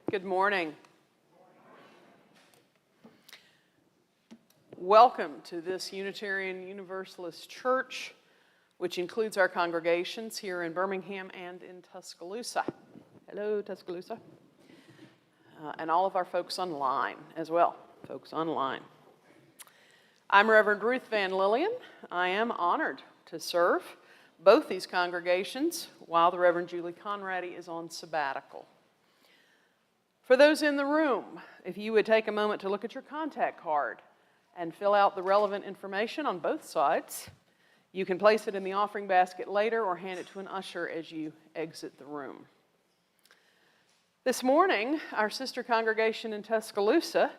Good morning. Welcome to this Unitarian Universalist Church, which includes our congregations here in Birmingham and in Tuscaloosa. Hello, Tuscaloosa. And all of our folks online as well, folks online. I'm Reverend Ruth Van Lillian. I am honored to serve both these congregations while the Reverend Julie Conradi is on sabbatical. For those in the room, if you would take a moment to look at your contact card and fill out the relevant information on both sides, you can place it in the offering basket later or hand it to an usher as you exit the room. This morning, our sister congregation in Tuscaloosa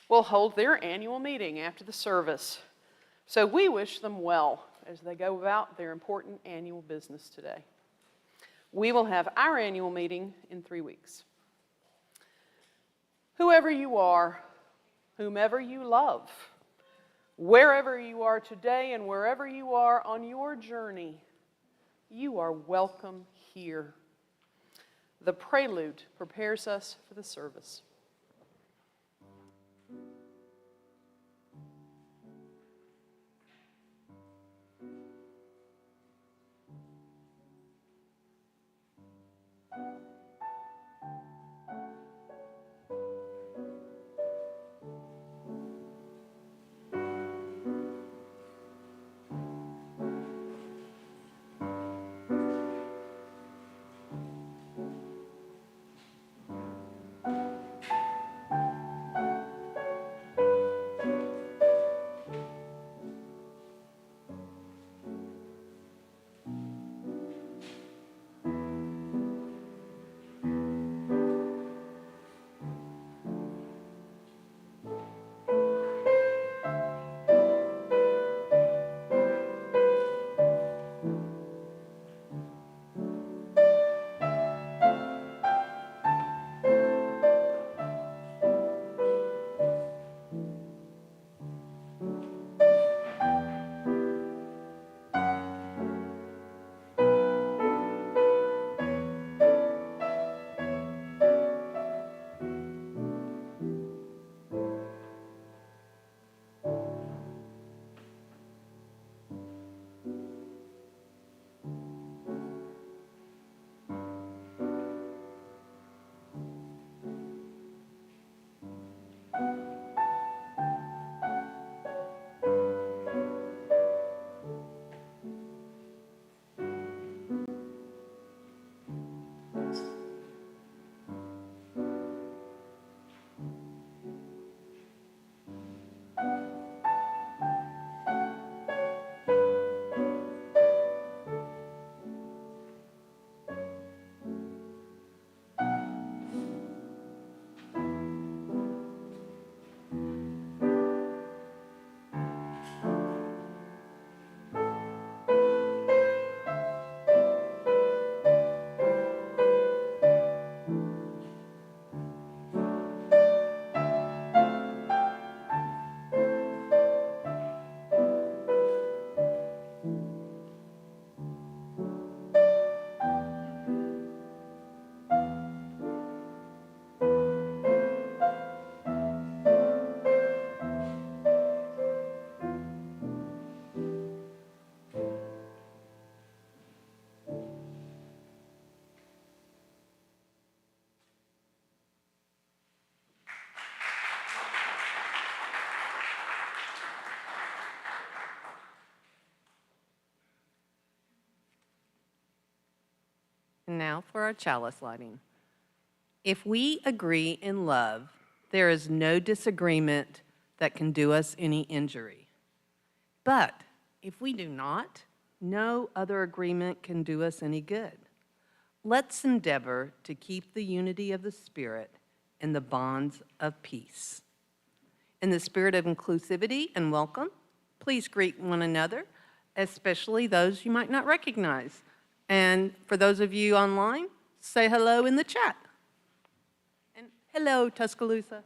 will hold their annual meeting after the service. So we wish them well as they go about their important annual business today. We will have our annual meeting in 3 weeks. Whoever you are, whomever you love, wherever you are today and wherever you are on your journey, you are welcome here. The prelude prepares us for the service. And now for our chalice lighting. If we agree in love, there is no disagreement that can do us any injury. But if we do not, no other agreement can do us any good. Let's endeavor to keep the unity of the Spirit and the bonds of peace. In the spirit of inclusivity and welcome, please greet one another, especially those you might not recognize. And for those of you online, say hello in the chat. And hello, Tuscaloosa.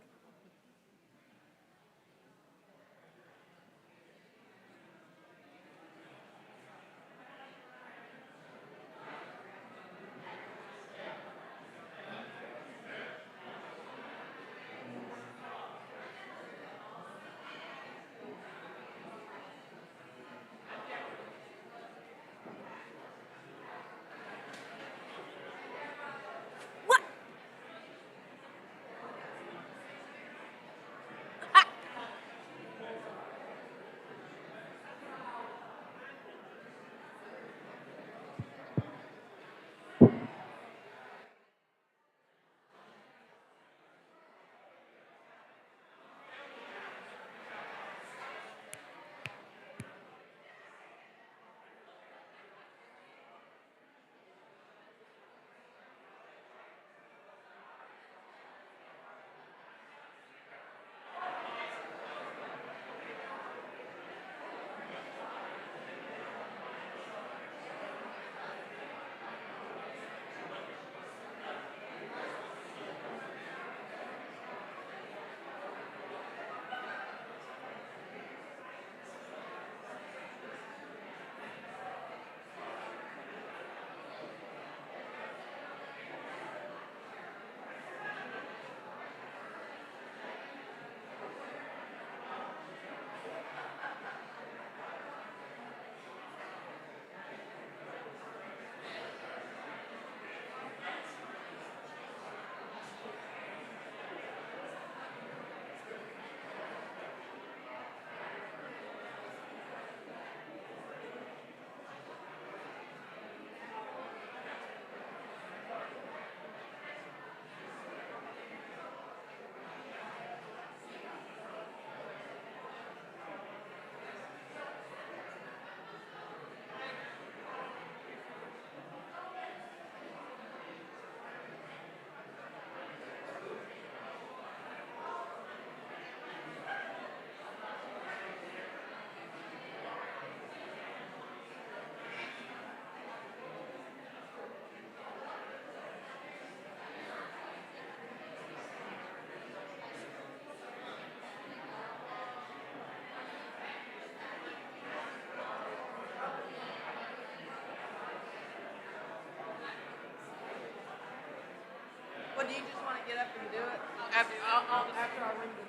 Well, do you just want to get up and do it? After I ring the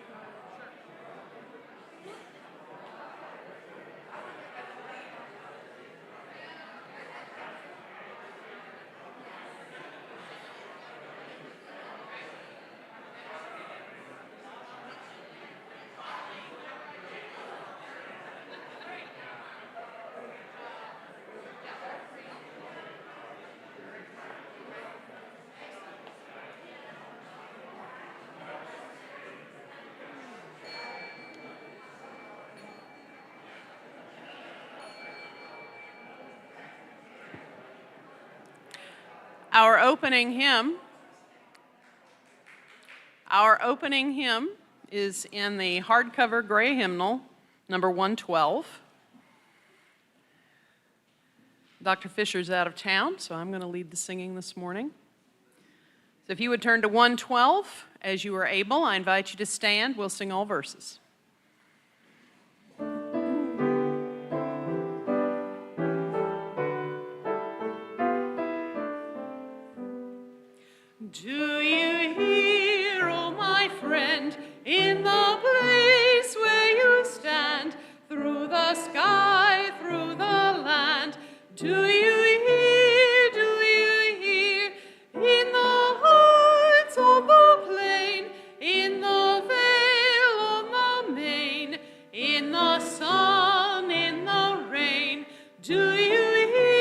Our opening hymn is in the hardcover gray hymnal, number 112. Dr. Fisher's out of town, so I'm going to lead the singing this morning. So if you would turn to 112 as you are able, I invite you to stand. We'll sing all verses. Do you hear, oh my friend, in the place where you stand, through the sky, through the land? Do you hear, in the heights of the plain, in the vale on the main, in the sun, in the rain? Do you hear?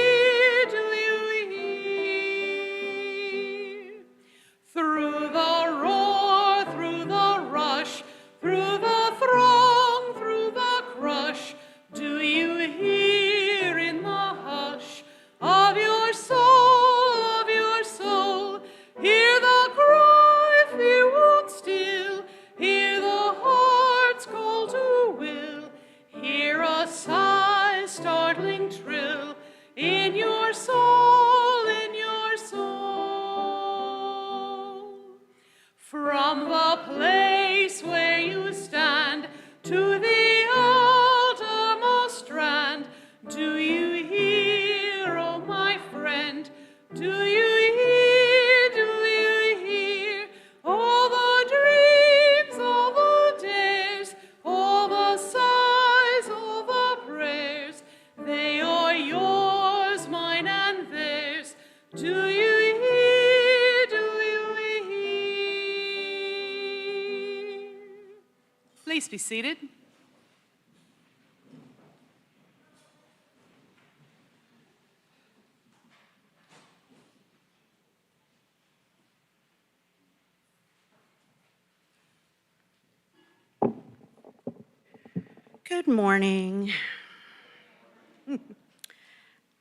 Through the roar, through the rush, through the throng, through the crush, do you hear in the hush of your soul, hear the cry, fear won't still, hear the heart's call to will, hear a sigh, startling trill, in your soul, in your soul. From the place where you stand to the outermost strand, do you hear, oh my friend? Do you hear all the dreams, all the dares, all the sighs, all the prayers? They are yours, mine and theirs. Do you hear? Please be seated. Good morning.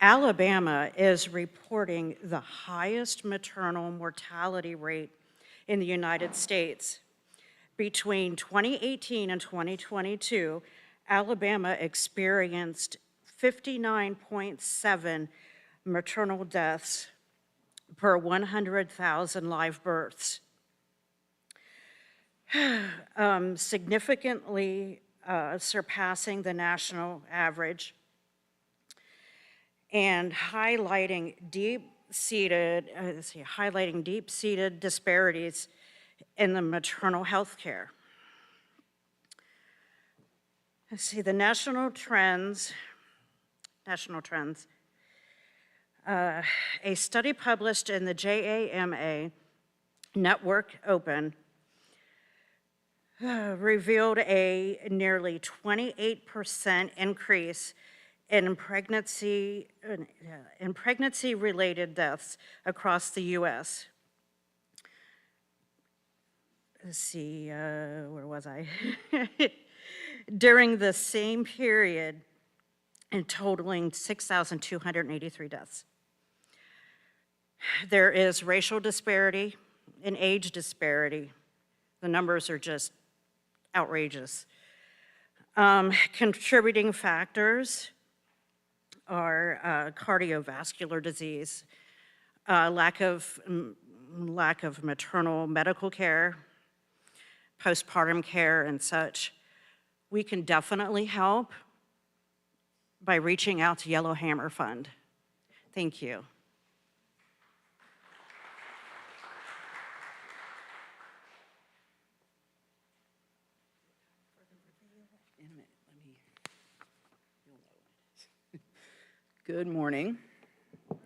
Alabama is reporting the highest maternal mortality rate in the United States. Between 2018 and 2022, Alabama experienced 59.7 maternal deaths per 100,000 live births. Significantly surpassing the national average and highlighting deep-seated disparities in the maternal health care. Let's see, the national trends. A study published in the JAMA Network Open revealed a nearly 28% increase in pregnancy-related deaths across the U.S. Let's see, where was I? During the same period, and totaling 6,283 deaths. There is racial disparity and age disparity. The numbers are just outrageous. Contributing factors are cardiovascular disease, lack of maternal medical care, postpartum care, and such. We can definitely help by reaching out to Yellow Hammer Fund. Thank you. Good morning. All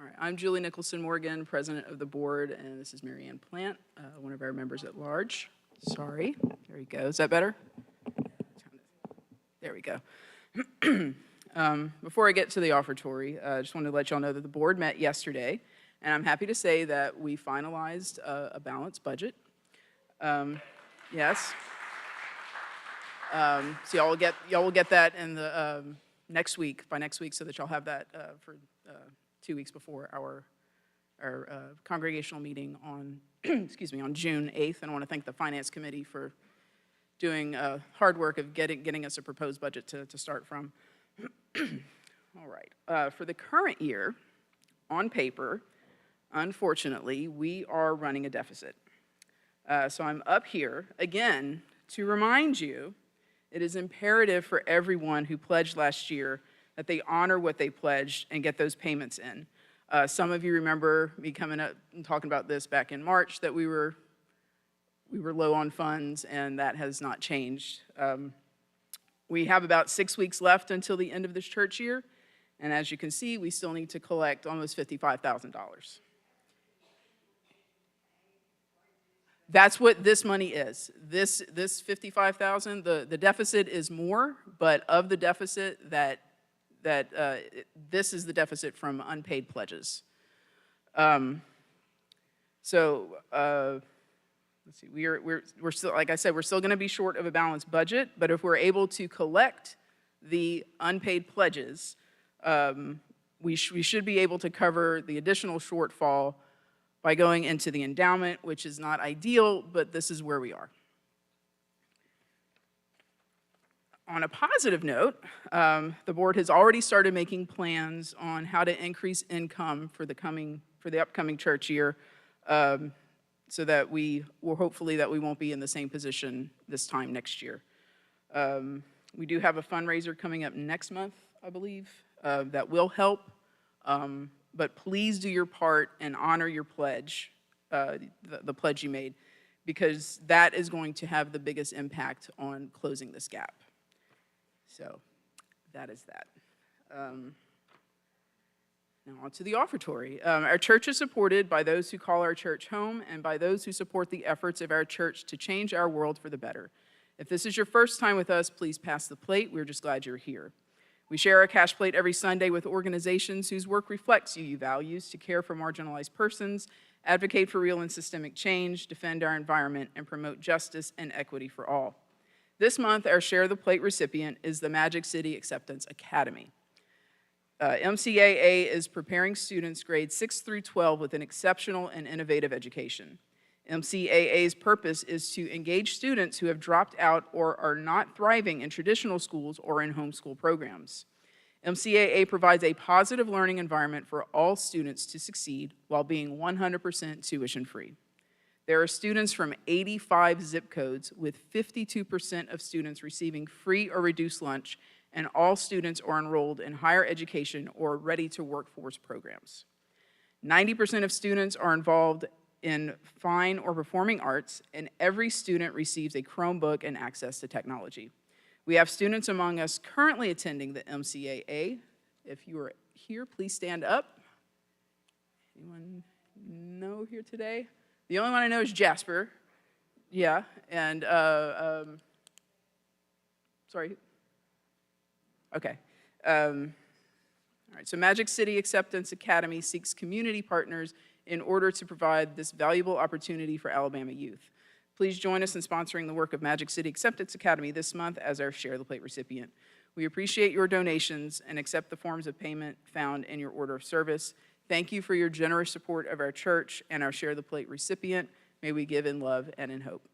right, I'm Julie Nicholson Morgan, president of the board, and this is Mary Ann Plant, one of our members at large. Sorry, there you go. Is that better? There we go. Before I get to the offertory, I just wanted to let y'all know that the board met yesterday, and I'm happy to say that we finalized a balanced budget. Yes. So y'all will get that in the next week, by next week, so that y'all have that for 2 weeks before our congregational meeting on, excuse me, on June 8th. And I want to thank the Finance Committee for doing hard work of getting us a proposed budget to start from. All right. For the current year, on paper, unfortunately, we are running a deficit. So I'm up here, again, to remind you it is imperative for everyone who pledged last year that they honor what they pledged and get those payments in. Some of you remember me coming up and talking about this back in March, that we were low on funds, and that has not changed. We have about 6 weeks left until the end of this church year, and as you can see, we still need to collect almost $55,000. That's what this money is. This $55,000, the deficit is more, but of the deficit this is the deficit from unpaid pledges. Let's see, we're still, like I said, we're still going to be short of a balanced budget, but if we're able to collect the unpaid pledges, we should be able to cover the additional shortfall by going into the endowment, which is not ideal, but this is where we are. On a positive note, the board has already started making plans on how to increase income for the upcoming church year, so that we won't be in the same position this time next year. We do have a fundraiser coming up next month, I believe, that will help. But please do your part and honor your pledge, the pledge you made, because that is going to have the biggest impact on closing this gap. So that is that. Now on to the offertory. Our church is supported by those who call our church home and by those who support the efforts of our church to change our world for the better. If this is your first time with us, please pass the plate. We're just glad you're here. We share our cash plate every Sunday with organizations whose work reflects UU values to care for marginalized persons, advocate for real and systemic change, defend our environment, and promote justice and equity for all. This month, our Share the Plate recipient is the Magic City Acceptance Academy. MCAA is preparing students grades 6 through 12 with an exceptional and innovative education. MCAA's purpose is to engage students who have dropped out or are not thriving in traditional schools or in homeschool programs. MCAA provides a positive learning environment for all students to succeed while being 100% tuition-free. There are students from 85 zip codes, with 52% of students receiving free or reduced lunch, and all students are enrolled in higher education or ready-to-workforce programs. 90% of students are involved in fine or performing arts, and every student receives a Chromebook and access to technology. We have students among us currently attending the MCAA. If you are here, please stand up. Anyone know here today? The only one I know is Jasper. Yeah, and, sorry. Okay. All right, so Magic City Acceptance Academy seeks community partners in order to provide this valuable opportunity for Alabama youth. Please join us in sponsoring the work of Magic City Acceptance Academy this month as our Share the Plate recipient. We appreciate your donations and accept the forms of payment found in your order of service. Thank you for your generous support of our church and our Share the Plate recipient. May we give in love and in hope.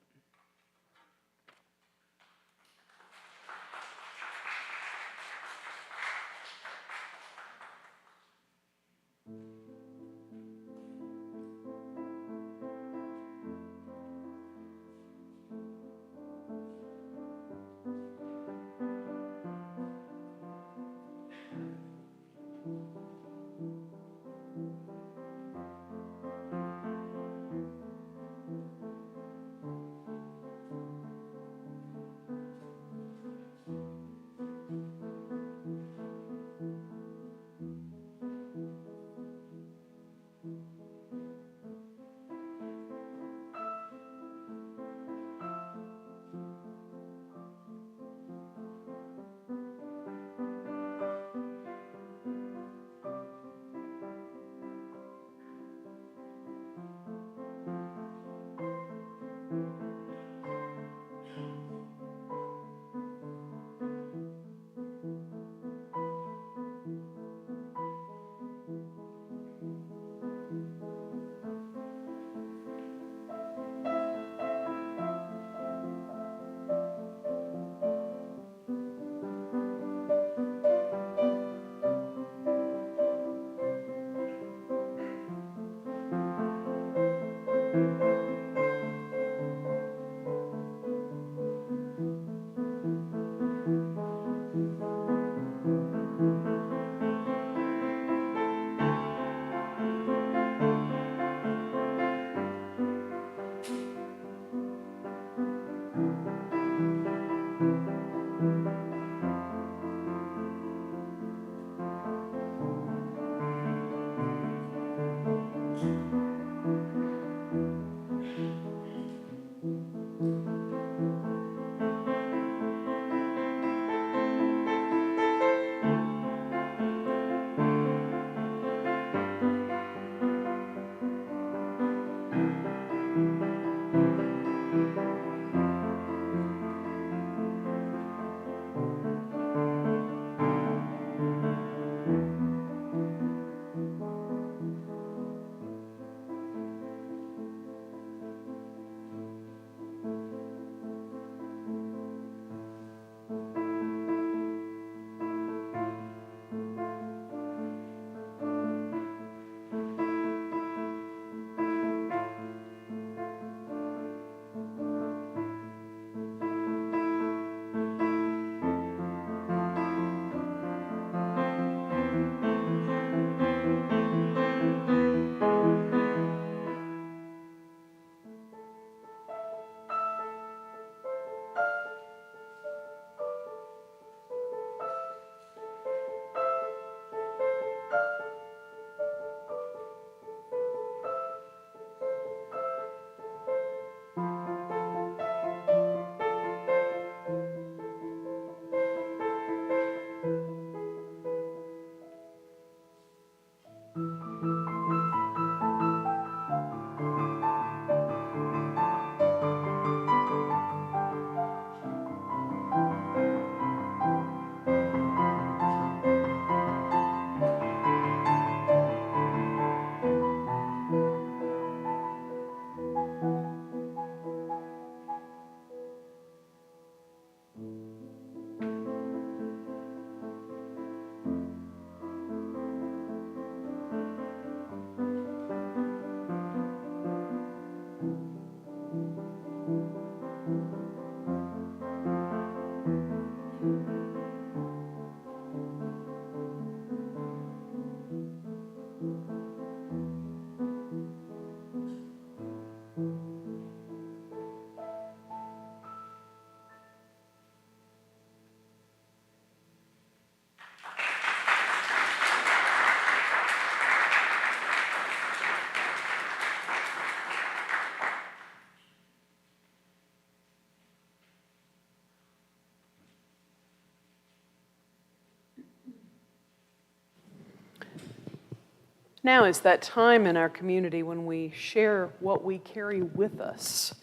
Now is that time in our community when we share what we carry with us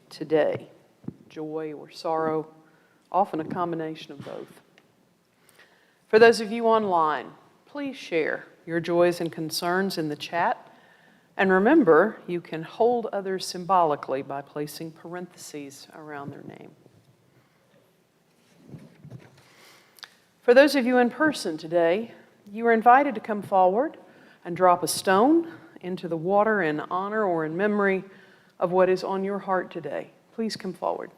today, joy or sorrow, often a combination of both. For those of you online, please share your joys and concerns in the chat. And remember, you can hold others symbolically by placing parentheses around their name. For those of you in person today, you are invited to come forward and drop a stone into the water in honor or in memory of what is on your heart today. Please come forward.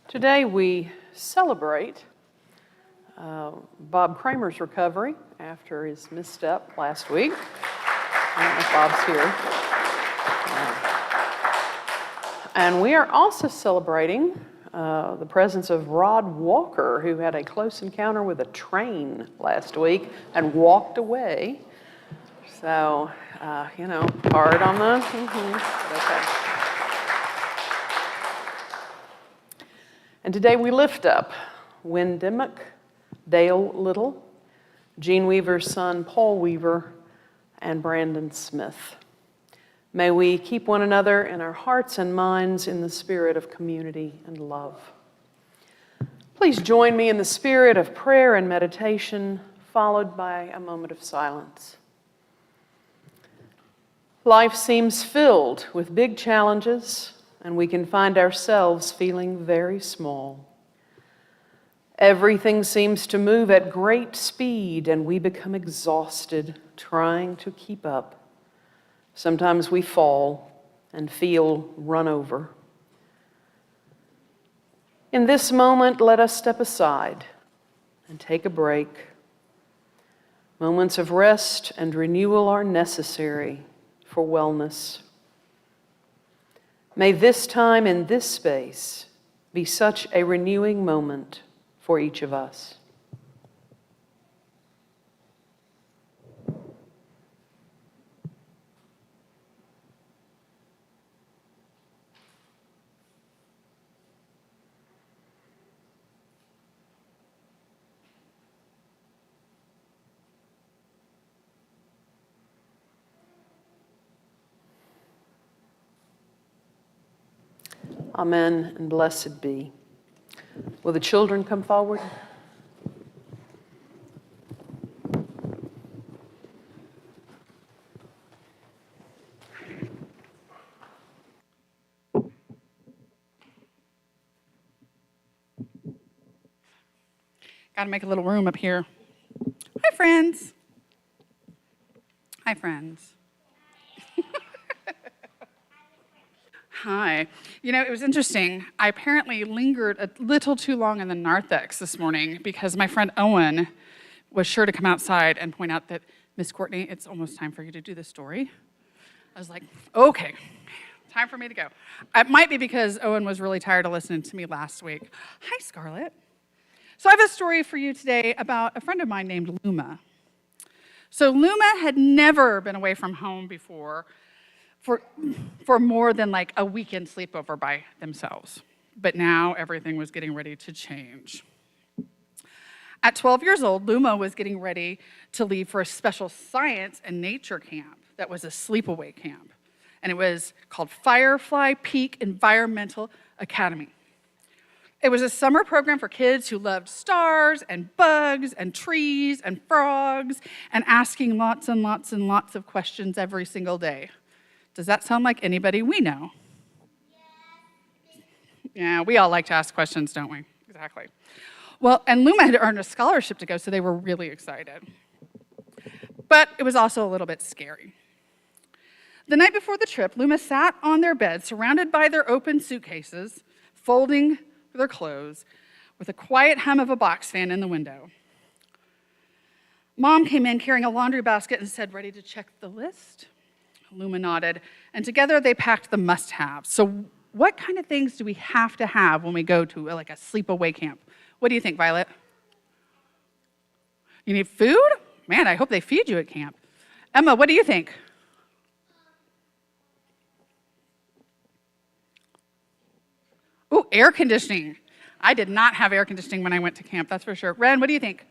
Today we celebrate Bob Kramer's recovery after his misstep last week. I don't know if Bob's here. And we are also celebrating the presence of Rod Walker, who had a close encounter with a train last week and walked away. So, hard on the, okay. And today we lift up Windemick, Dale Little, Gene Weaver's son Paul Weaver, and Brandon Smith. May we keep one another in our hearts and minds in the spirit of community and love. Please join me in the spirit of prayer and meditation, followed by a moment of silence. Life seems filled with big challenges, and we can find ourselves feeling very small. Everything seems to move at great speed, and we become exhausted trying to keep up. Sometimes we fall and feel run over. In this moment, let us step aside and take a break. Moments of rest and renewal are necessary for wellness. May this time in this space be such a renewing moment for each of us. Amen and blessed be. Will the children come forward? Got to make a little room up here. Hi, friends. Hi, friends. Hi. You know, it was interesting. I apparently lingered a little too long in the narthex this morning because my friend Owen was sure to come outside and point out that, Miss Courtney, it's almost time for you to do the story. I was like, okay, time for me to go. It might be because Owen was really tired of listening to me last week. Hi, Scarlett. So I have a story for you today about a friend of mine named Luma. So Luma had never been away from home before for more than like a weekend sleepover by themselves. But now everything was getting ready to change. At 12 years old, Luma was getting ready to leave for a special science and nature camp that was a sleepaway camp. And it was called Firefly Peak Environmental Academy. It was a summer program for kids who loved stars and bugs and trees and frogs and asking lots and lots and lots of questions every single day. Does that sound like anybody we know? Yeah, we all like to ask questions, don't we? Exactly. Well, and Luma had earned a scholarship to go, so they were really excited. But it was also a little bit scary. The night before the trip, Luma sat on their bed, surrounded by their open suitcases, folding their clothes, with a quiet hum of a box fan in the window. Mom came in carrying a laundry basket and said, "Ready to check the list?" Luma nodded, and together they packed the must-haves. So what kind of things do we have to have when we go to like a sleepaway camp? What do you think, Violet? You need food? Man, I hope they feed you at camp. Emma, what do you think? Ooh, air conditioning. I did not have air conditioning when I went to camp, that's for sure. Ren, what do you think?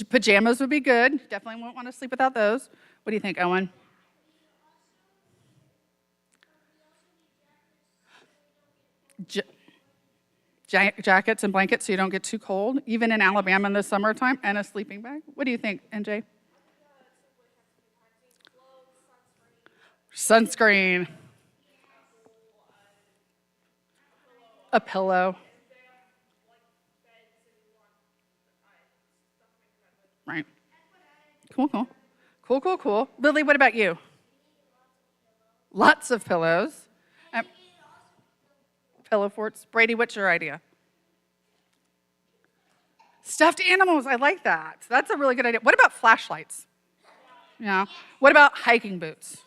Pajamas would be good. Definitely won't want to sleep without those. What do you think, Owen? Jackets and blankets so you don't get too cold, even in Alabama in the summertime, and a sleeping bag. What do you think, NJ? Sunscreen. A pillow. Right. Cool. Lily, what about you? Lots of pillows. Pillow forts. Brady, what's your idea? Stuffed animals, I like that. That's a really good idea. What about flashlights? Yeah. What about hiking boots?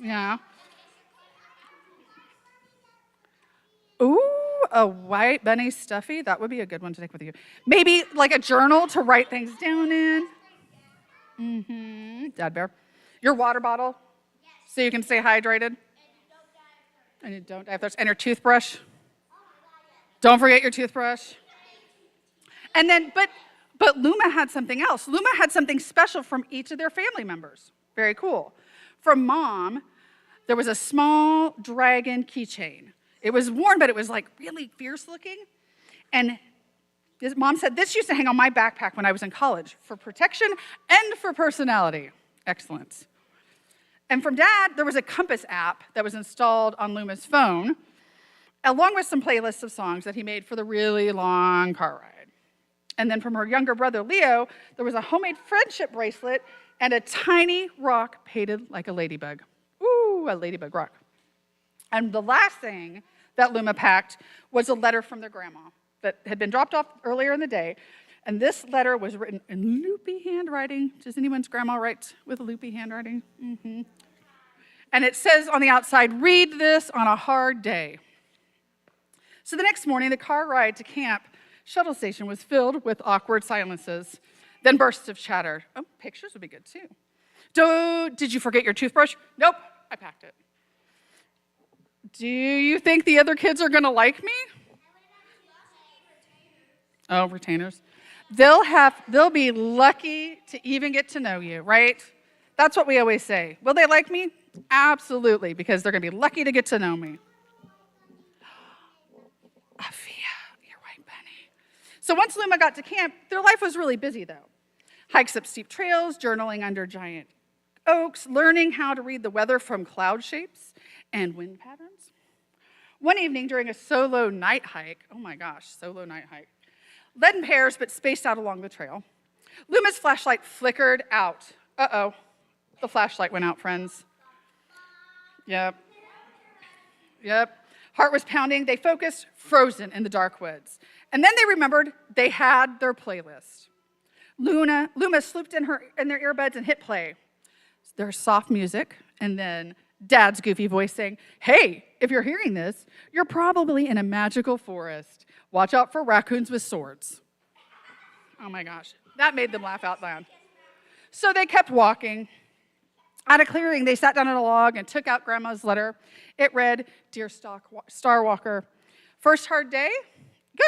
Yeah. Ooh, a white bunny stuffy. That would be a good one to take with you. Maybe like a journal to write things down in. Dad bear. Your water bottle, so you can stay hydrated. And you don't die of thirst. And your toothbrush. Don't forget your toothbrush. And then, but Luma had something else. Luma had something special from each of their family members. Very cool. From Mom, there was a small dragon keychain. It was worn, but it was like really fierce looking. And his mom said, "This used to hang on my backpack when I was in college for protection and for personality." Excellent. And from Dad, there was a compass app that was installed on Luma's phone, along with some playlists of songs that he made for the really long car ride. And then from her younger brother, Leo, there was a homemade friendship bracelet and a tiny rock painted like a ladybug. Ooh, a ladybug rock. And the last thing that Luma packed was a letter from their grandma that had been dropped off earlier in the day. And this letter was written in loopy handwriting. Does anyone's grandma write with loopy handwriting? And it says on the outside, read this on a hard day. So the next morning, the car ride to camp shuttle station was filled with awkward silences, then bursts of chatter. Oh, pictures would be good too. Did you forget your toothbrush? Nope, I packed it. Do you think the other kids are gonna like me? Oh, retainers. They'll be lucky to even get to know you, right? That's what we always say. Will they like me? Absolutely, because they're gonna be lucky to get to know me. Afia, you're right, Penny. So once Luma got to camp, their life was really busy though. Hikes up steep trails, journaling under giant oaks, learning how to read the weather from cloud shapes and wind patterns. One evening during a solo night hike, oh my gosh, solo night hike, led in pairs but spaced out along the trail, Luma's flashlight flickered out. Uh-oh, the flashlight went out, friends. Yep. Heart was pounding. They focused, frozen in the dark woods. And then they remembered they had their playlist. Luma swooped in their earbuds and hit play. There's soft music, and then Dad's goofy voice saying, hey, if you're hearing this, you're probably in a magical forest. Watch out for raccoons with swords. Oh my gosh, that made them laugh out loud. So they kept walking. At a clearing, they sat down on a log and took out Grandma's letter. It read, Dear Starwalker, first hard day?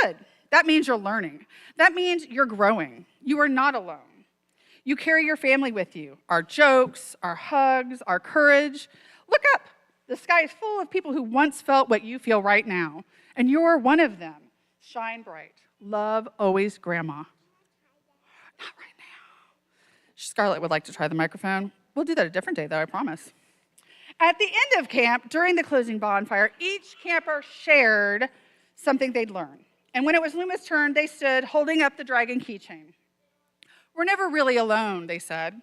Good. That means you're learning. That means you're growing. You are not alone. You carry your family with you. Our jokes, our hugs, our courage. Look up. The sky is full of people who once felt what you feel right now, and you're one of them. Shine bright. Love always, Grandma. Not right now. Scarlett would like to try the microphone. We'll do that a different day, though, I promise. At the end of camp, during the closing bonfire, each camper shared something they'd learned. And when it was Luma's turn, they stood holding up the dragon keychain. We're never really alone, they said.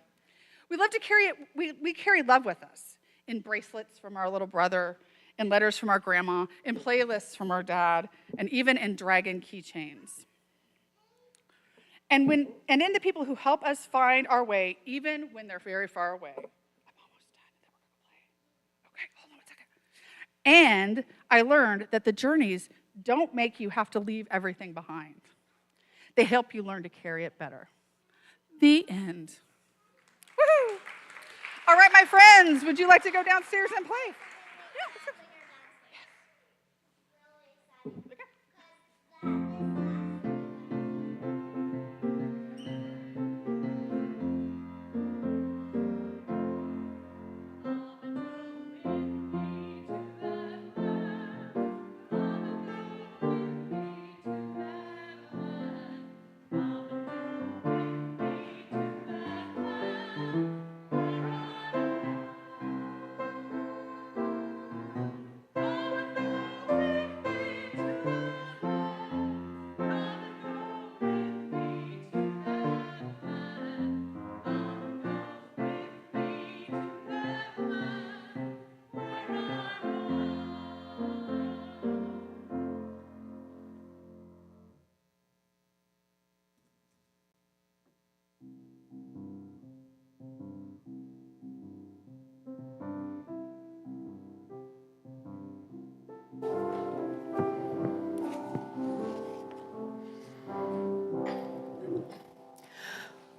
We love to carry it. We carry love with us in bracelets from our little brother, in letters from our grandma, in playlists from our dad, and even in dragon keychains. And in the people who help us find our way, even when they're very far away. I'm almost done, and then we're gonna play. Okay, hold on 1 second. And I learned that the journeys don't make you have to leave everything behind. They help you learn to carry it better. The end. Woohoo! All right, my friends, would you like to go downstairs and play? Yeah,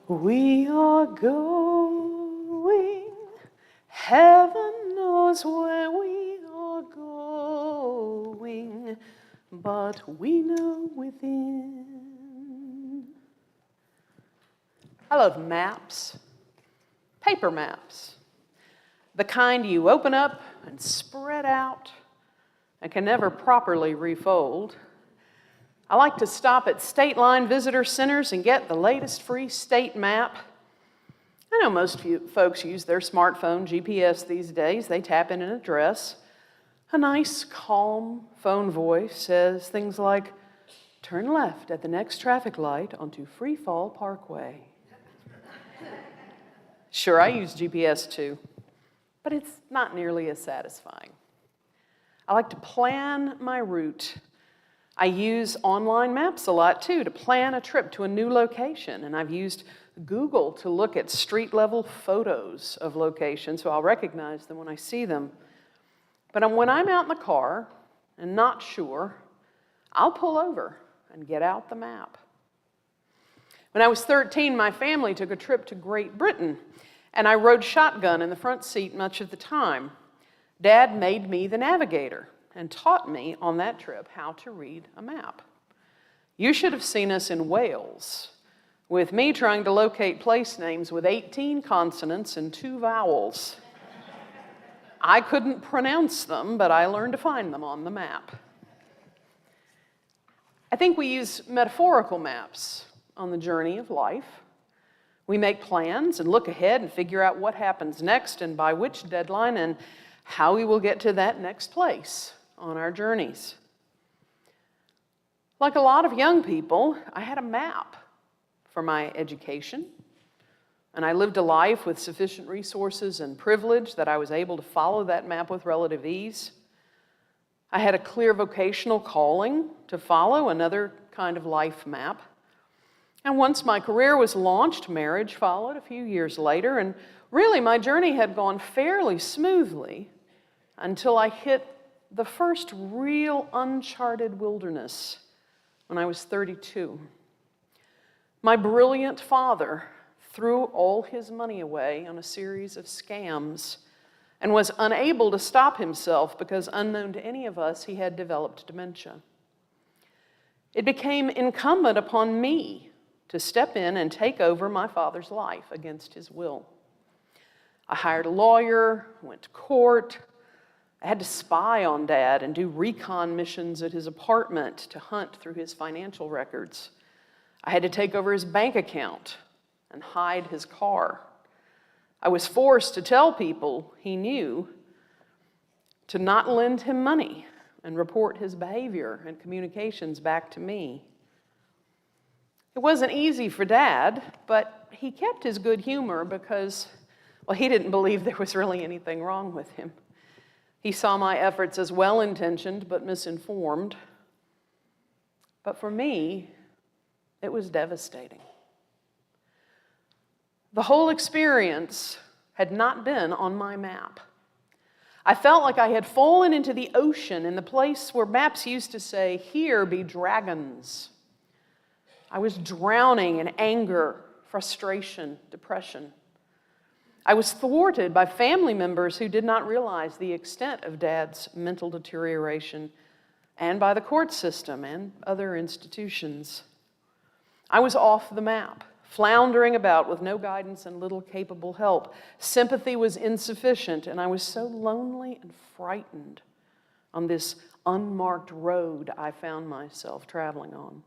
We are going, heaven knows where we are going, but we know within. I love maps, paper maps, the kind you open up and spread out and can never properly refold. I like to stop at state line visitor centers and get the latest free state map. I know most folks use their smartphone GPS these days. They tap in an address. A nice, calm phone voice says things like, turn left at the next traffic light onto Free Fall Parkway. Sure, I use GPS too, but it's not nearly as satisfying. I like to plan my route. I use online maps a lot too to plan a trip to a new location, and I've used Google to look at street-level photos of locations, so I'll recognize them when I see them. But when I'm out in the car and not sure, I'll pull over and get out the map. When I was 13, my family took a trip to Great Britain, and I rode shotgun in the front seat much of the time. Dad made me the navigator and taught me on that trip how to read a map. You should have seen us in Wales, with me trying to locate place names with 18 consonants and 2 vowels. I couldn't pronounce them, but I learned to find them on the map. I think we use metaphorical maps on the journey of life. We make plans and look ahead and figure out what happens next and by which deadline and how we will get to that next place on our journeys. Like a lot of young people, I had a map for my education, and I lived a life with sufficient resources and privilege that I was able to follow that map with relative ease. I had a clear vocational calling to follow, another kind of life map. And once my career was launched, marriage followed a few years later, and really my journey had gone fairly smoothly until I hit the first real uncharted wilderness when I was 32. My brilliant father threw all his money away on a series of scams and was unable to stop himself because, unknown to any of us, he had developed dementia. It became incumbent upon me to step in and take over my father's life against his will. I hired a lawyer, went to court. I had to spy on Dad and do recon missions at his apartment to hunt through his financial records. I had to take over his bank account and hide his car. I was forced to tell people he knew to not lend him money and report his behavior and communications back to me. It wasn't easy for Dad, but he kept his good humor because, well, he didn't believe there was really anything wrong with him. He saw my efforts as well-intentioned but misinformed. But for me, it was devastating. The whole experience had not been on my map. I felt like I had fallen into the ocean in the place where maps used to say, "Here be dragons." I was drowning in anger, frustration, depression. I was thwarted by family members who did not realize the extent of Dad's mental deterioration, and by the court system and other institutions. I was off the map, floundering about with no guidance and little capable help. Sympathy was insufficient, and I was so lonely and frightened on this unmarked road I found myself traveling on.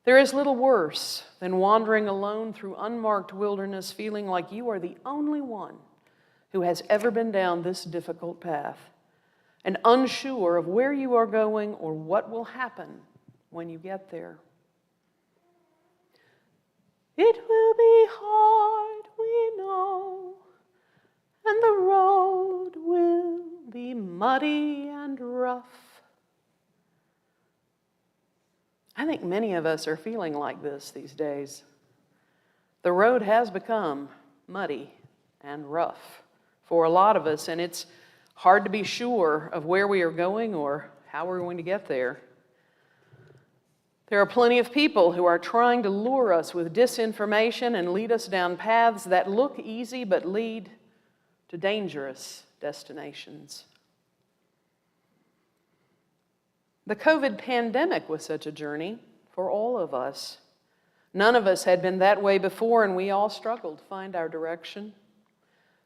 There is little worse than wandering alone through unmarked wilderness, feeling like you are the only one who has ever been down this difficult path, and unsure of where you are going or what will happen when you get there. It will be hard, we know, and the road will be muddy and rough. I think many of us are feeling like this these days. The road has become muddy and rough for a lot of us, and it's hard to be sure of where we are going or how we're going to get there. There are plenty of people who are trying to lure us with disinformation and lead us down paths that look easy but lead to dangerous destinations. The COVID pandemic was such a journey for all of us. None of us had been that way before, and we all struggled to find our direction.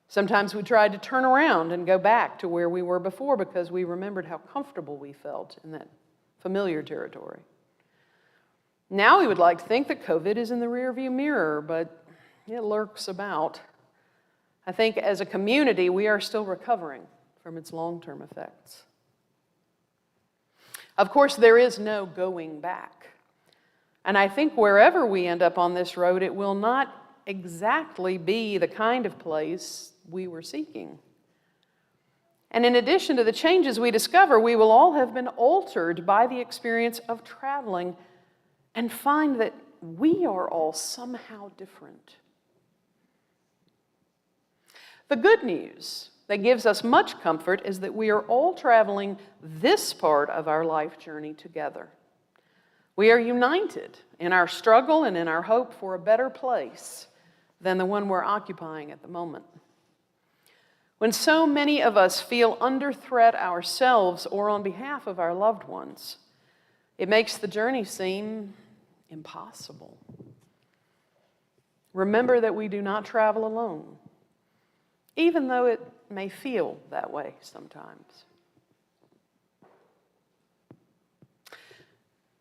Sometimes we tried to turn around and go back to where we were before because we remembered how comfortable we felt in that familiar territory. Now we would like to think that COVID is in the rearview mirror, but it lurks about. I think as a community, we are still recovering from its long-term effects. Of course, there is no going back. And I think wherever we end up on this road, it will not exactly be the kind of place we were seeking. And in addition to the changes we discover, we will all have been altered by the experience of traveling and find that we are all somehow different. The good news that gives us much comfort is that we are all traveling this part of our life journey together. We are united in our struggle and in our hope for a better place than the one we're occupying at the moment. When so many of us feel under threat ourselves or on behalf of our loved ones, it makes the journey seem impossible. Remember that we do not travel alone, even though it may feel that way sometimes.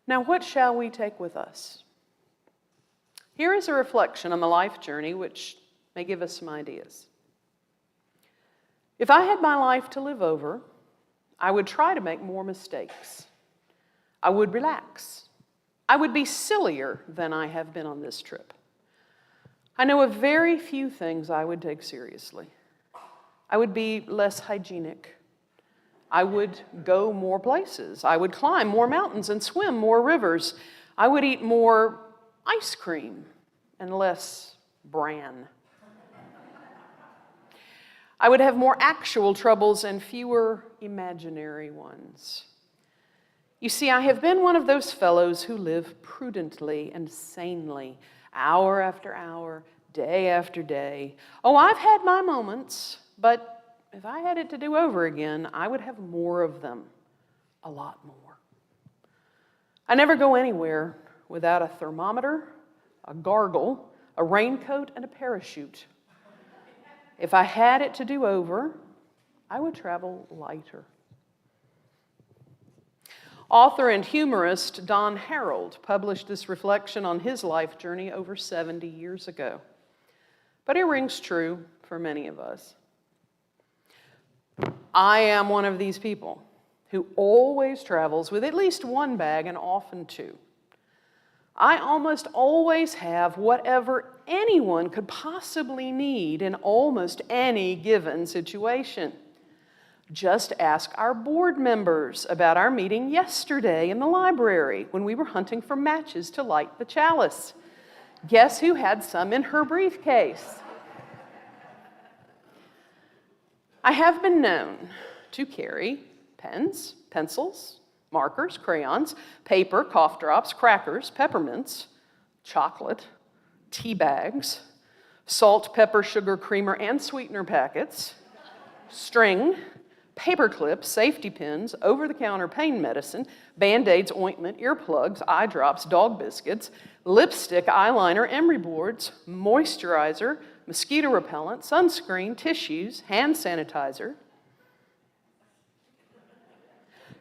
Now, what shall we take with us? Here is a reflection on the life journey which may give us some ideas. If I had my life to live over, I would try to make more mistakes. I would relax. I would be sillier than I have been on this trip. I know of very few things I would take seriously. I would be less hygienic. I would go more places. I would climb more mountains and swim more rivers. I would eat more ice cream and less bran. I would have more actual troubles and fewer imaginary ones. You see, I have been one of those fellows who live prudently and sanely, hour after hour, day after day. Oh, I've had my moments, but if I had it to do over again, I would have more of them, a lot more. I never go anywhere without a thermometer, a gargle, a raincoat, and a parachute. If I had it to do over, I would travel lighter. Author and humorist Don Harold published this reflection on his life journey over 70 years ago. But it rings true for many of us. I am one of these people who always travels with at least one bag and often two. I almost always have whatever anyone could possibly need in almost any given situation. Just ask our board members about our meeting yesterday in the library when we were hunting for matches to light the chalice. Guess who had some in her briefcase? I have been known to carry pens, pencils, markers, crayons, paper, cough drops, crackers, peppermints, chocolate, tea bags, salt, pepper, sugar, creamer, and sweetener packets, string, paper clips, safety pins, over-the-counter pain medicine, Band-Aids, ointment, earplugs, eye drops, dog biscuits, lipstick, eyeliner, emery boards, moisturizer, mosquito repellent, sunscreen, tissues, hand sanitizer,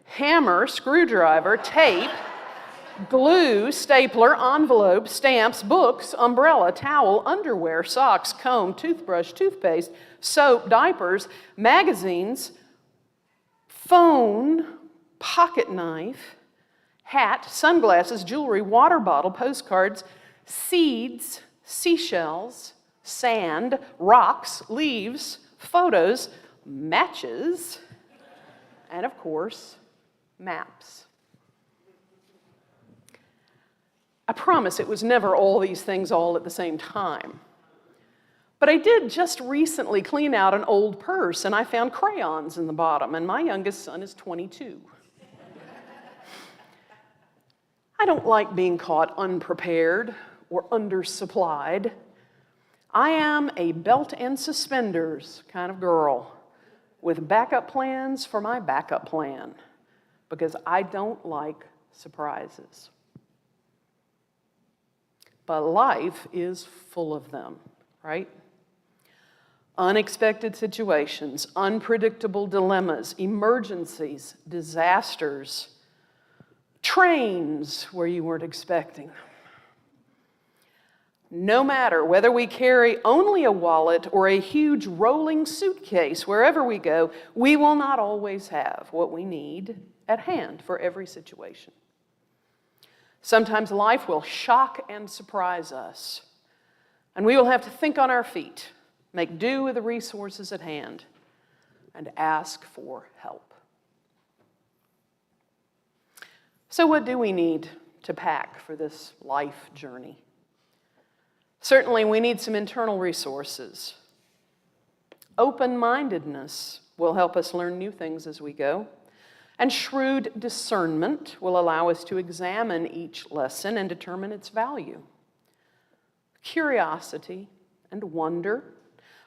hammer, screwdriver, tape, glue, stapler, envelope, stamps, books, umbrella, towel, underwear, socks, comb, toothbrush, toothpaste, soap, diapers, magazines, phone, pocket knife, hat, sunglasses, jewelry, water bottle, postcards, seeds, seashells, sand, rocks, leaves, photos, matches, and of course, maps. I promise it was never all these things all at the same time. But I did just recently clean out an old purse and I found crayons in the bottom, and my youngest son is 22. I don't like being caught unprepared or undersupplied. I am a belt and suspenders kind of girl with backup plans for my backup plan, because I don't like surprises. But life is full of them, right? Unexpected situations, unpredictable dilemmas, emergencies, disasters, trains where you weren't expecting. No matter whether we carry only a wallet or a huge rolling suitcase wherever we go, we will not always have what we need at hand for every situation. Sometimes life will shock and surprise us, and we will have to think on our feet, make do with the resources at hand, and ask for help. So what do we need to pack for this life journey. Certainly, we need some internal resources. Open-mindedness will help us learn new things as we go, and shrewd discernment will allow us to examine each lesson and determine its value. Curiosity and wonder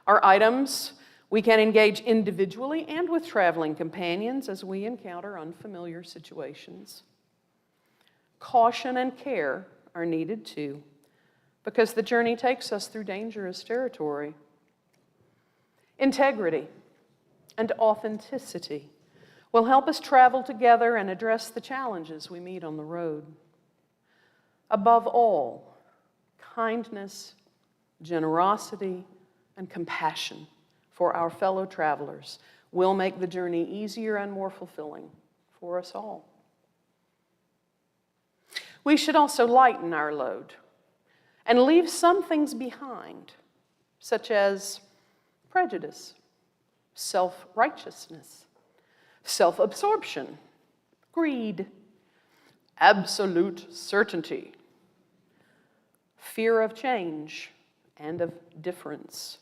are items we can engage individually and with traveling companions as we encounter unfamiliar situations. Caution and care are needed too, because the journey takes us through dangerous territory. Integrity and authenticity will help us travel together and address the challenges we meet on the road. Above all, kindness, generosity, and compassion for our fellow travelers will make the journey easier and more fulfilling for us all. We should also lighten our load and leave some things behind, such as prejudice, self-righteousness, self-absorption, greed, absolute certainty, fear of change and of difference,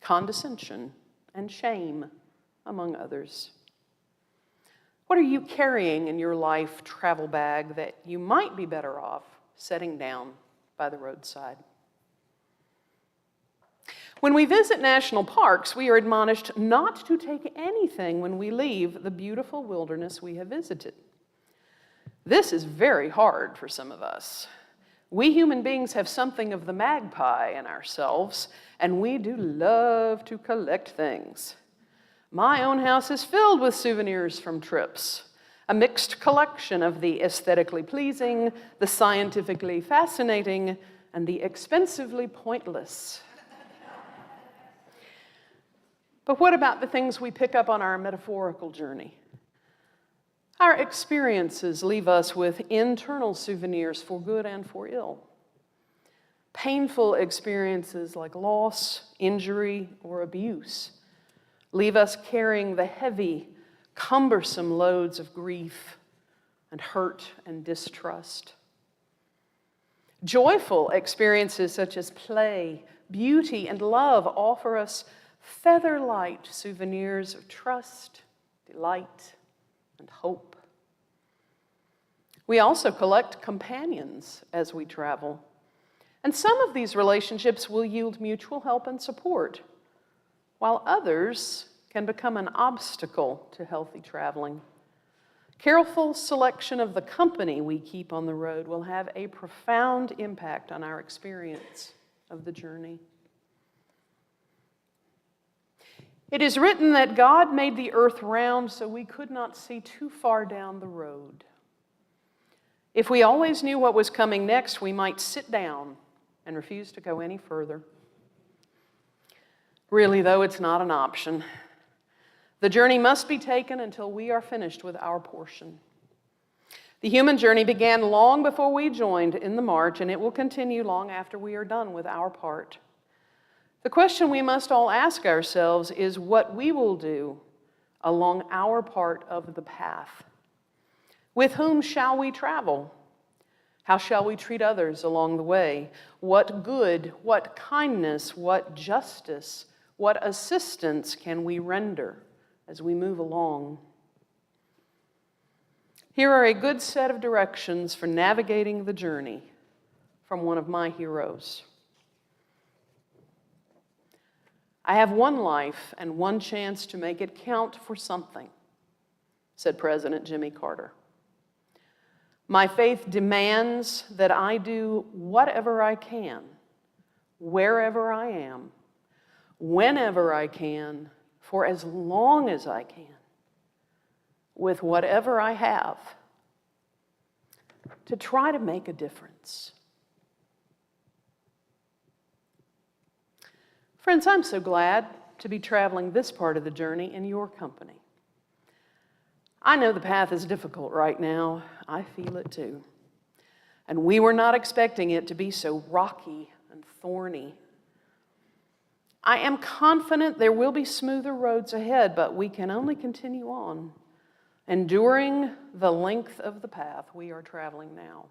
condescension and shame, among others. What are you carrying in your life travel bag that you might be better off setting down by the roadside? When we visit national parks, we are admonished not to take anything when we leave the beautiful wilderness we have visited. This is very hard for some of us. We human beings have something of the magpie in ourselves, and we do love to collect things. My own house is filled with souvenirs from trips, a mixed collection of the aesthetically pleasing, the scientifically fascinating, and the expensively pointless. But what about the things we pick up on our metaphorical journey? Our experiences leave us with internal souvenirs for good and for ill. Painful experiences like loss, injury, or abuse leave us carrying the heavy, cumbersome loads of grief and hurt and distrust. Joyful experiences such as play, beauty, and love offer us feather-light souvenirs of trust, delight, and hope. We also collect companions as we travel, and some of these relationships will yield mutual help and support, while others can become an obstacle to healthy traveling. Careful selection of the company we keep on the road will have a profound impact on our experience of the journey. It is written that God made the earth round so we could not see too far down the road. If we always knew what was coming next, we might sit down and refuse to go any further. Really, though, it's not an option. The journey must be taken until we are finished with our portion. The human journey began long before we joined in the march, and it will continue long after we are done with our part. The question we must all ask ourselves is what we will do along our part of the path. With whom shall we travel? How shall we treat others along the way? What good, what kindness, what justice, what assistance can we render as we move along? Here are a good set of directions for navigating the journey from one of my heroes. I have one life and one chance to make it count for something, said President Jimmy Carter. My faith demands that I do whatever I can, wherever I am, whenever I can, for as long as I can, with whatever I have, to try to make a difference. Friends, I'm so glad to be traveling this part of the journey in your company. I know the path is difficult right now. I feel it too. And we were not expecting it to be so rocky and thorny. I am confident there will be smoother roads ahead, but we can only continue on enduring the length of the path we are traveling now.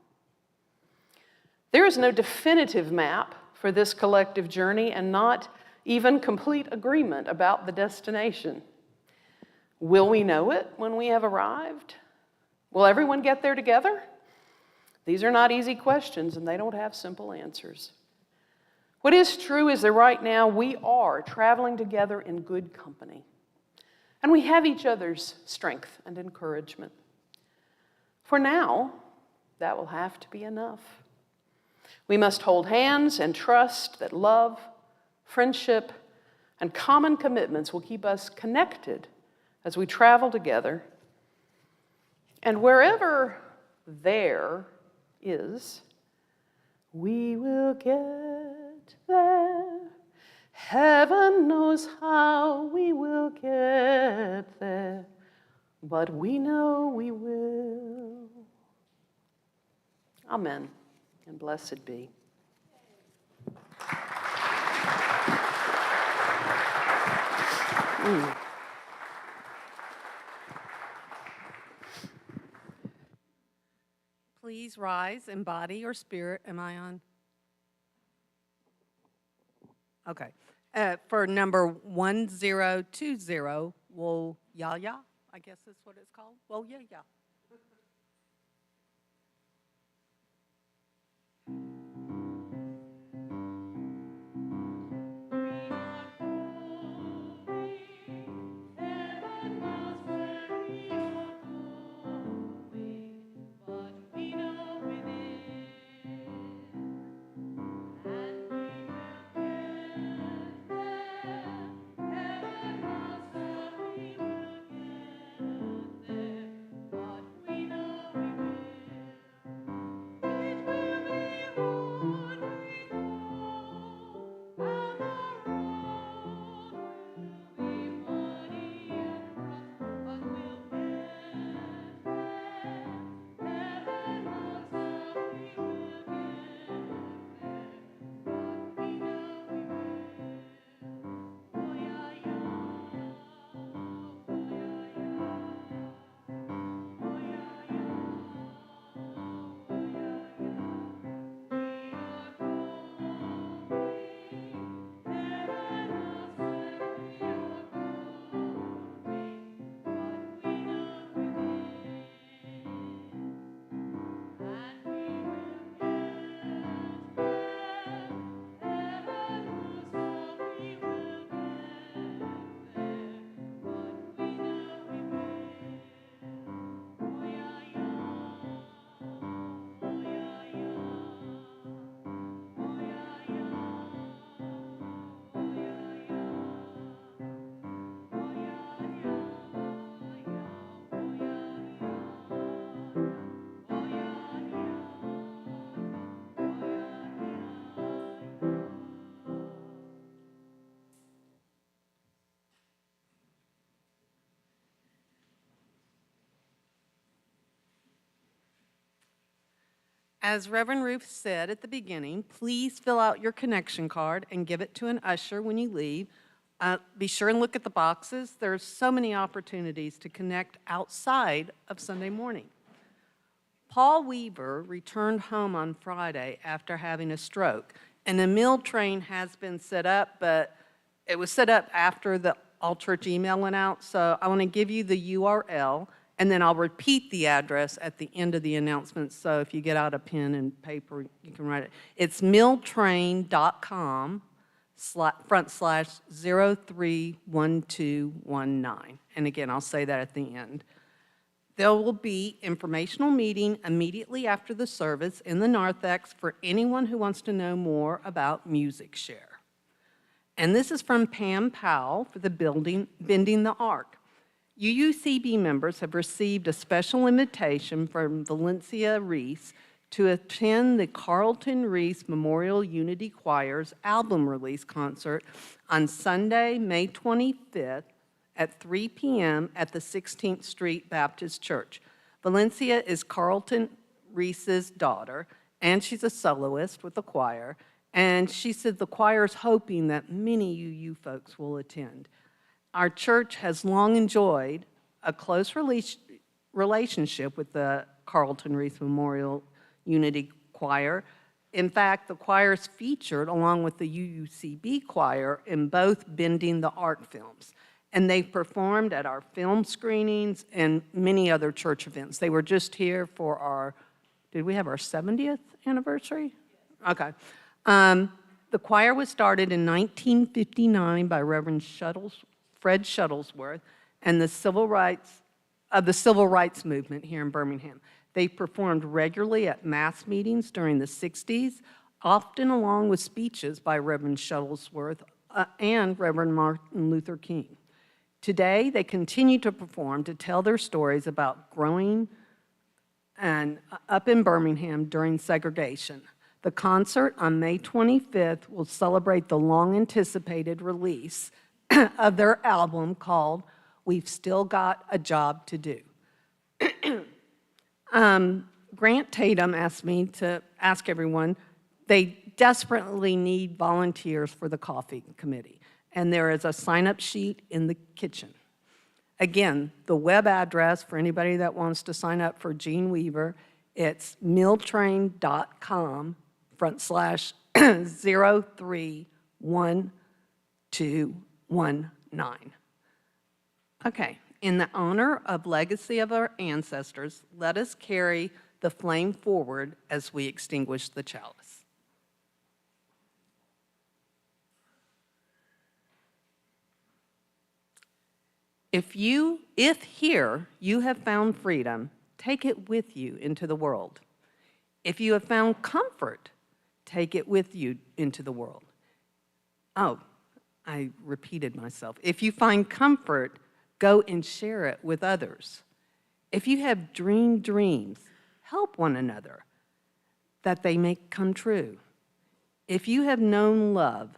There is no definitive map for this collective journey and not even complete agreement about the destination. Will we know it when we have arrived? Will everyone get there together? These are not easy questions, and they don't have simple answers. What is true is that right now we are traveling together in good company, and we have each other's strength and encouragement. For now, that will have to be enough. We must hold hands and trust that love, friendship, and common commitments will keep us connected as we travel together. And wherever there is, we will get there. Heaven knows how we will get there, but we know we will. Amen, and blessed be. Please rise in body or spirit. Am I on? Okay. For number 1020, Wo Ya Ya, I guess that's what it's called. Wo Ya Ya. As Reverend Ruth said at the beginning, please fill out your connection card and give it to an usher when you leave. Be sure and look at the boxes. There's so many opportunities to connect outside of Sunday morning. Paul Weaver returned home on Friday after having a stroke, and a meal train has been set up, but it was set up after the all-church email went out, so I want to give you the URL, and then I'll repeat the address at the end of the announcement, so if you get out a pen and paper, you can write it. It's mealtrain.com/031219. And again, I'll say that at the end. There will be informational meeting immediately after the service in the narthex for anyone who wants to know more about Music Share. And this is from Pam Powell for the Bending the Arc. UUCB members have received a special invitation from Valencia Reese to attend the Carlton Reese Memorial Unity Choir's album release concert on Sunday, May 25th at 3 p.m. at the 16th Street Baptist Church. Valencia is Carlton Reese's daughter, and she's a soloist with the choir, and she said the choir's hoping that many UU folks will attend. Our church has long enjoyed a close relationship with the Carlton Reese Memorial Unity Choir. In fact, the choir's featured along with the UUCB choir in both Bending the Art films. And they've performed at our film screenings and many other church events. They were just here for our, did we have our 70th anniversary? Okay. The choir was started in 1959 by Reverend Fred Shuttlesworth and the civil rights movement here in Birmingham. They performed regularly at mass meetings during the 60s, often along with speeches by Reverend Shuttlesworth and Reverend Martin Luther King. Today, they continue to perform to tell their stories about growing and up in Birmingham during segregation. The concert on May 25th will celebrate the long-anticipated release of their album called We've Still Got a Job to Do. Grant Tatum asked me to ask everyone, they desperately need volunteers for the coffee committee, and there is a sign-up sheet in the kitchen. Again, the web address for anybody that wants to sign up for Gene Weaver, it's mealtrain.com/031219. Okay, in the honor of legacy of our ancestors, let us carry the flame forward as we extinguish the chalice. If here you have found freedom, take it with you into the world. If you have found comfort, take it with you into the world. Oh, I repeated myself. If you find comfort, go and share it with others. If you have dreamed dreams, help one another that they may come true. If you have known love,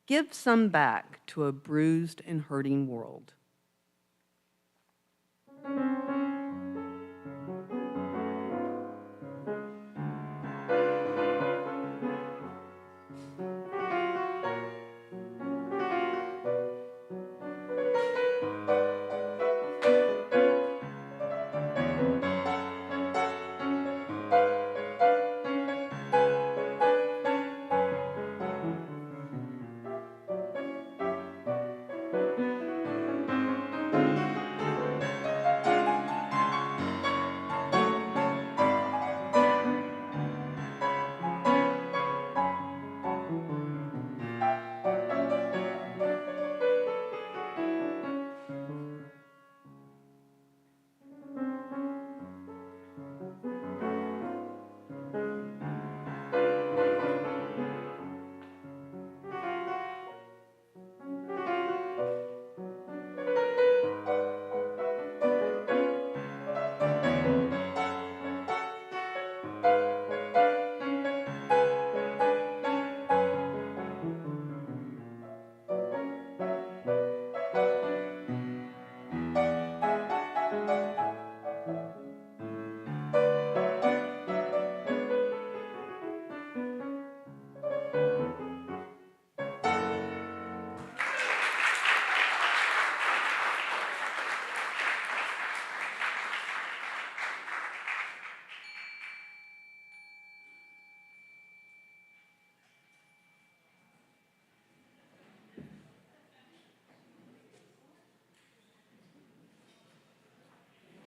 give some back to a bruised and hurting world.